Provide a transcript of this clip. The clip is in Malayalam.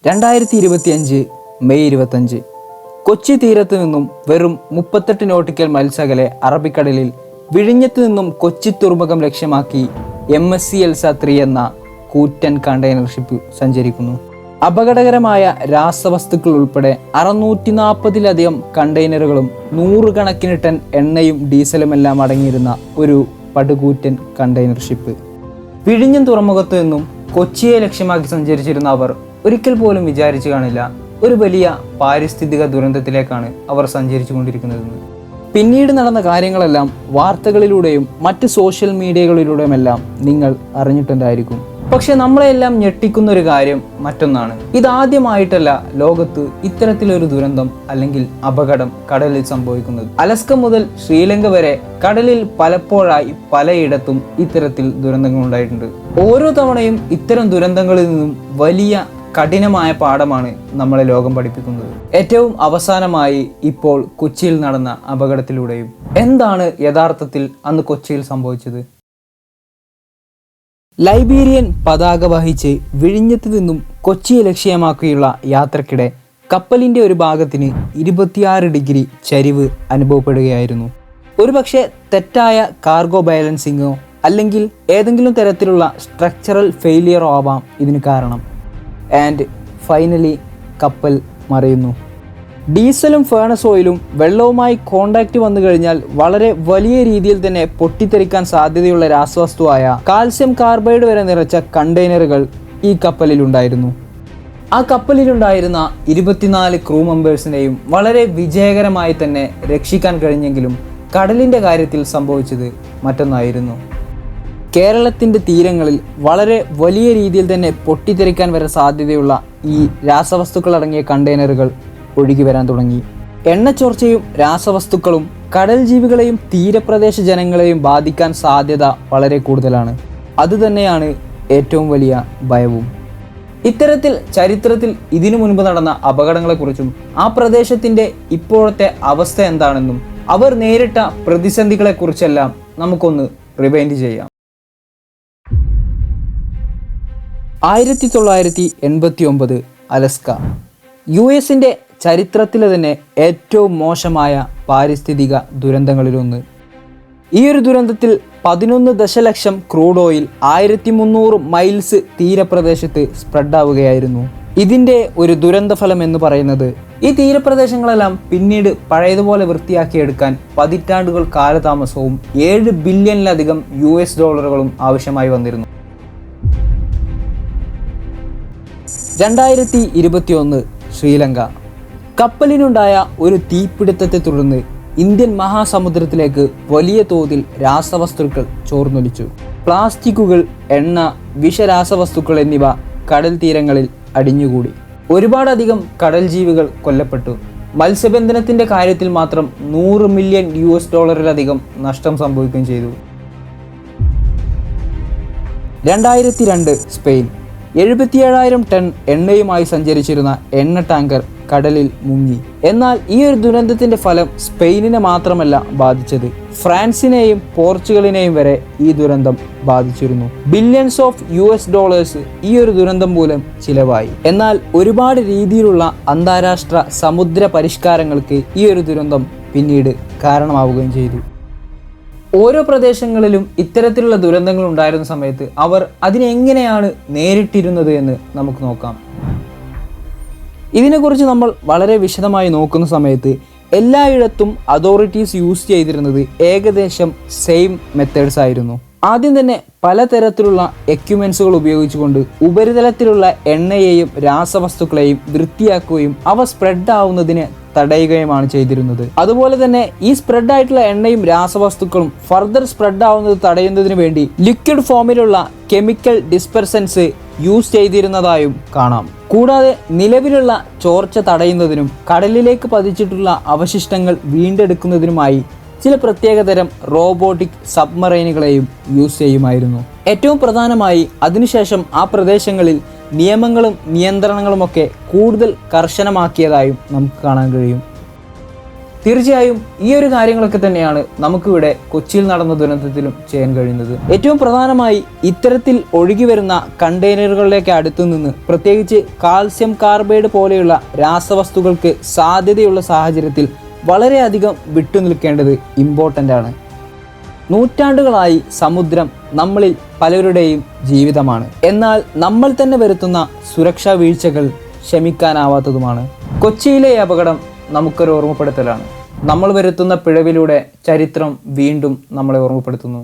2025 മെയ് 25 കൊച്ചി തീരത്ത് നിന്നും വെറും 38 നോട്ടിക്കൽ മൈൽസ് അകലെ അറബിക്കടലിൽ വിഴിഞ്ഞത്ത് നിന്നും കൊച്ചി തുറമുഖം ലക്ഷ്യമാക്കി MSC എൽസ 3 എന്ന കൂറ്റൻ കണ്ടെയ്നർ ഷിപ്പ് സഞ്ചരിക്കുന്നു. അപകടകരമായ രാസവസ്തുക്കൾ ഉൾപ്പെടെ 640-ലധികം കണ്ടെയ്നറുകളും 100 കണക്കിന് ടൺ എണ്ണയും ഡീസലുമെല്ലാം അടങ്ങിയിരുന്ന ഒരു പടുകൂറ്റൻ കണ്ടെയ്നർ ഷിപ്പ്. വിഴിഞ്ഞം തുറമുഖത്ത് നിന്നും കൊച്ചിയെ ലക്ഷ്യമാക്കി സഞ്ചരിച്ചിരുന്ന അവർ ഒരിക്കൽ പോലും വിചാരിച്ചു കാണില്ല ഒരു വലിയ പാരിസ്ഥിതിക ദുരന്തത്തിലേക്കാണ് അവർ സഞ്ചരിച്ചു കൊണ്ടിരിക്കുന്നതെന്ന്. പിന്നീട് നടന്ന കാര്യങ്ങളെല്ലാം വാർത്തകളിലൂടെയും മറ്റ് സോഷ്യൽ മീഡിയകളിലൂടെയുമെല്ലാം നിങ്ങൾ അറിഞ്ഞിട്ടുണ്ടായിരിക്കും. പക്ഷെ നമ്മളെല്ലാം ഞെട്ടിക്കുന്ന ഒരു കാര്യം മറ്റൊന്നാണ്. ഇതാദ്യമായിട്ടല്ല ലോകത്ത് ഇത്തരത്തിലൊരു ദുരന്തം അല്ലെങ്കിൽ അപകടം കടലിൽ സംഭവിക്കുന്നത്. അലസ്ക മുതൽ ശ്രീലങ്ക വരെ കടലിൽ പലപ്പോഴായി പലയിടത്തും ഇത്തരത്തിൽ ദുരന്തങ്ങൾ ഉണ്ടായിട്ടുണ്ട്. ഓരോ തവണയും ഇത്തരം ദുരന്തങ്ങളിൽ നിന്നും വലിയ കഠിനമായ പാഠമാണ് നമ്മളെ ലോകം പഠിപ്പിക്കുന്നത്. ഏറ്റവും അവസാനമായി ഇപ്പോൾ കൊച്ചിയിൽ നടന്ന അപകടത്തിലൂടെയും. എന്താണ് യഥാർത്ഥത്തിൽ അന്ന് കൊച്ചിയിൽ സംഭവിച്ചത്? ലൈബീരിയൻ പതാക വഹിച്ച് വിഴിഞ്ഞത്ത് നിന്നും കൊച്ചിയെ ലക്ഷ്യമാക്കിയുള്ള യാത്രക്കിടെ കപ്പലിൻ്റെ ഒരു ഭാഗത്തിന് 26 ഡിഗ്രി ചരിവ് അനുഭവപ്പെടുകയായിരുന്നു. ഒരുപക്ഷെ തെറ്റായ കാർഗോ ബാലൻസിങ്ങോ അല്ലെങ്കിൽ ഏതെങ്കിലും തരത്തിലുള്ള സ്ട്രക്ചറൽ ഫെയിലിയറോ ആവാം ഇതിന് കാരണം. ആൻഡ് ഫൈനലി കപ്പൽ മറിയുന്നു. ഡീസലും ഫേണസ് ഓയിലും വെള്ളവുമായി കോണ്ടാക്റ്റ് വന്നു കഴിഞ്ഞാൽ വളരെ വലിയ രീതിയിൽ തന്നെ പൊട്ടിത്തെറിക്കാൻ സാധ്യതയുള്ള രാസവസ്തുവായ കാൽസ്യം കാർബൈഡ് വരെ നിറച്ച കണ്ടെയ്നറുകൾ ഈ കപ്പലിലുണ്ടായിരുന്നു. ആ കപ്പലിലുണ്ടായിരുന്ന 24 ക്രൂ മെമ്പേഴ്സിനെയും വളരെ വിജയകരമായി തന്നെ രക്ഷിക്കാൻ കഴിഞ്ഞെങ്കിലും കടലിൻ്റെ കാര്യത്തിൽ സംഭവിച്ചത് മറ്റൊന്നായിരുന്നു. കേരളത്തിൻ്റെ തീരങ്ങളിൽ വളരെ വലിയ രീതിയിൽ തന്നെ പൊട്ടിത്തെറിക്കാൻ വരെ സാധ്യതയുള്ള ഈ രാസവസ്തുക്കൾ അടങ്ങിയ കണ്ടെയ്നറുകൾ ഒഴുകി വരാൻ തുടങ്ങി. എണ്ണച്ചോർച്ചയും രാസവസ്തുക്കളും കടൽ ജീവികളെയും തീരപ്രദേശ ജനങ്ങളെയും ബാധിക്കാൻ സാധ്യത വളരെ കൂടുതലാണ്. അതുതന്നെയാണ് ഏറ്റവും വലിയ ഭയവും. ഇത്തരത്തിൽ ചരിത്രത്തിൽ ഇതിനു മുൻപ് നടന്ന അപകടങ്ങളെക്കുറിച്ചും ആ പ്രദേശത്തിൻ്റെ ഇപ്പോഴത്തെ അവസ്ഥ എന്താണെന്നും അവർ നേരിട്ട പ്രതിസന്ധികളെക്കുറിച്ചെല്ലാം നമുക്കൊന്ന് റിവൈൻഡ് ചെയ്യാം. 1989 അലസ്ക US-ന്റെ ചരിത്രത്തിലെ തന്നെ ഏറ്റവും മോശമായ പാരിസ്ഥിതിക ദുരന്തങ്ങളിലൊന്ന്. ഈ ഒരു ദുരന്തത്തിൽ 11 ദശലക്ഷം ക്രൂഡ് ഓയിൽ 1300 മൈൽസ് തീരപ്രദേശത്ത് സ്പ്രെഡാവുകയായിരുന്നു. ഇതിൻ്റെ ഒരു ദുരന്തഫലം എന്ന് പറയുന്നത് ഈ തീരപ്രദേശങ്ങളെല്ലാം പിന്നീട് പഴയതുപോലെ വൃത്തിയാക്കിയെടുക്കാൻ പതിറ്റാണ്ടുകൾ കാലതാമസവും $7 ബില്യണിലധികം US ആവശ്യമായി വന്നിരുന്നു. 2021 ശ്രീലങ്ക. കപ്പലിനുണ്ടായ ഒരു തീപിടുത്തത്തെ തുടർന്ന് ഇന്ത്യൻ മഹാസമുദ്രത്തിലേക്ക് വലിയ തോതിൽ രാസവസ്തുക്കൾ ചോർന്നൊലിച്ചു. പ്ലാസ്റ്റിക്കുകൾ, എണ്ണ, വിഷരാസവസ്തുക്കൾ എന്നിവ കടൽ തീരങ്ങളിൽ അടിഞ്ഞുകൂടി. ഒരുപാടധികം കടൽ ജീവികൾ കൊല്ലപ്പെട്ടു. മത്സ്യബന്ധനത്തിൻ്റെ കാര്യത്തിൽ മാത്രം $100 മില്യൺ നഷ്ടം സംഭവിക്കുകയും ചെയ്തു. 2002 സ്പെയിൻ. 77,000 ടൺ എണ്ണയുമായി സഞ്ചരിച്ചിരുന്ന എണ്ണ ടാങ്കർ കടലിൽ മുങ്ങി. എന്നാൽ ഈ ഒരു ദുരന്തത്തിന്റെ ഫലം സ്പെയിനിനെ മാത്രമല്ല ബാധിച്ചത്, ഫ്രാൻസിനെയും പോർച്ചുഗലിനെയും വരെ ഈ ദുരന്തം ബാധിച്ചിരുന്നു. ബില്യൺസ് ഓഫ് US ഈ ഒരു ദുരന്തം മൂലം ചിലവായി. എന്നാൽ ഒരുപാട് രീതിയിലുള്ള അന്താരാഷ്ട്ര സമുദ്ര പരിഷ്കാരങ്ങൾക്ക് ഈ ഒരു ദുരന്തം പിന്നീട് കാരണമാവുകയും ചെയ്തു. ഓരോ പ്രദേശങ്ങളിലും ഇത്തരത്തിലുള്ള ദുരന്തങ്ങൾ ഉണ്ടായിരുന്ന സമയത്ത് അവർ അതിനെങ്ങനെയാണ് നേരിട്ടിരുന്നത് എന്ന് നമുക്ക് നോക്കാം. ഇതിനെക്കുറിച്ച് നമ്മൾ വളരെ വിശദമായി നോക്കുന്ന സമയത്ത് എല്ലായിടത്തും അതോറിറ്റീസ് യൂസ് ചെയ്തിരുന്നത് ഏകദേശം സെയിം മെത്തേഡ്സ് ആയിരുന്നു. ആദ്യം തന്നെ പലതരത്തിലുള്ള എക്യുപ്മെൻസുകൾ ഉപയോഗിച്ചുകൊണ്ട് ഉപരിതലത്തിലുള്ള എണ്ണയെയും രാസവസ്തുക്കളെയും വൃത്തിയാക്കുകയും അവ സ്പ്രെഡ് ആവുന്നതിന് തടയുകയുമാണ് ചെയ്തിരുന്നത്. അതുപോലെ തന്നെ ഈ സ്പ്രെഡ് ആയിട്ടുള്ള എണ്ണയും രാസവസ്തുക്കളും ഫർദർ സ്പ്രെഡ് ആവുന്നത് തടയുന്നതിന് വേണ്ടി ലിക്വിഡ് ഫോമിലുള്ള കെമിക്കൽ ഡിസ്പെർസൻസ് യൂസ് ചെയ്തിരുന്നതായും കാണാം. കൂടാതെ നിലവിലുള്ള ചോർച്ച തടയുന്നതിനും കടലിലേക്ക് പതിച്ചിട്ടുള്ള അവശിഷ്ടങ്ങൾ വീണ്ടെടുക്കുന്നതിനുമായി ചില പ്രത്യേകതരം റോബോട്ടിക് സബ്മറൈനുകളെയും യൂസ് ചെയ്യുമായിരുന്നു. ഏറ്റവും പ്രധാനമായി അതിനുശേഷം ആ പ്രദേശങ്ങളിൽ നിയമങ്ങളും നിയന്ത്രണങ്ങളുമൊക്കെ കൂടുതൽ കർശനമാക്കിയതായും നമുക്ക് കാണാൻ കഴിയും. തീർച്ചയായും ഈ ഒരു കാര്യങ്ങളൊക്കെ തന്നെയാണ് നമുക്കിവിടെ കൊച്ചിയിൽ നടന്ന ദുരന്തത്തിലും ചെയ്യാൻ കഴിയുന്നത്. ഏറ്റവും പ്രധാനമായി ഇത്തരത്തിൽ ഒഴുകി വരുന്ന കണ്ടെയ്നറുകളിലേക്ക് അടുത്തു നിന്ന് പ്രത്യേകിച്ച് കാൽസ്യം കാർബൈഡ് പോലെയുള്ള രാസവസ്തുക്കൾക്ക് സാധ്യതയുള്ള സാഹചര്യത്തിൽ വളരെയധികം വിട്ടുനിൽക്കേണ്ടത് ഇമ്പോർട്ടൻ്റ് ആണ്. നൂറ്റാണ്ടുകളായി സമുദ്രം നമ്മളിൽ പലരുടെയും ജീവിതമാണ്. എന്നാൽ നമ്മൾ തന്നെ വരുത്തുന്ന സുരക്ഷാ വീഴ്ചകൾ ക്ഷമിക്കാനാവാത്തതുമാണ്. കൊച്ചിയിലെ അപകടം നമുക്കൊരു ഓർമ്മപ്പെടുത്തലാണ്. നമ്മൾ വരുത്തുന്ന പിഴവിലൂടെ ചരിത്രം വീണ്ടും നമ്മളെ ഓർമ്മപ്പെടുത്തുന്നു.